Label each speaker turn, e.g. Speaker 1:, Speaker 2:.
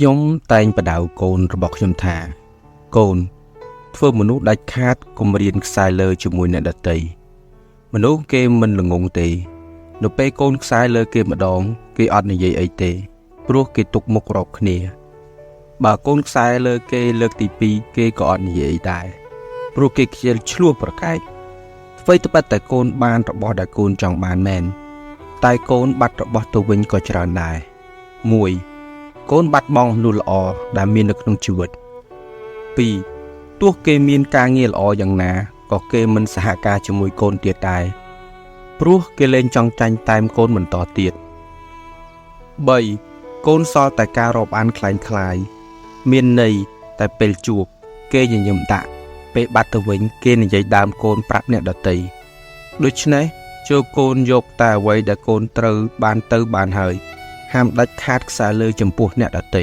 Speaker 1: ខ្ញុំតែងបដៅកូនរបស់ខ្ញុំថាកូនធ្វើមនុស្សដាច់ខាតកុំរៀនខ្សែលើជាមួយអ្នកដទៃមនុស្សគេមិនល្ងងទេនៅពេលកូនខ្សែលើគេម្ដងគេអត់និយាយអីទេព្រោះគេទុកមុខរកគ្នាបើកូនខ្សែលើគេលើកទី2គេក៏អត់និយាយអីដែរព្រោះគេខ្ជិលឆ្លោះប្រកែកអ្វីត្បិតតែកូនបានរបស់ដែលកូនចង់បានមែនតែកូនបាត់របស់ទៅវិញក៏ច្រើនដែរ1កូនបាត់បង់មនុស្សល្អដែលមាននៅក្នុងជីវិត2ទោះគេមានការងារល្អយ៉ាងណាក៏គេមិនសហការជាមួយកូនទៀតដែរព្រោះគេលែងចង់ចាញ់តែមកូនបន្តទៀត3កូនសល់តែការរាប់អានคล้ายៗមានន័យតែពេលជួបគេញញឹមដាក់ពេលបាត់ទៅវិញគេនិយាយដើមកូនប្រាប់អ្នកដទៃដូច្នេះចូលកូនយកតែអ្វីដែលកូនត្រូវបានទៅបានហើយហាមដាច់ខាតខ្សែលើចំពោះអ្នកដទៃ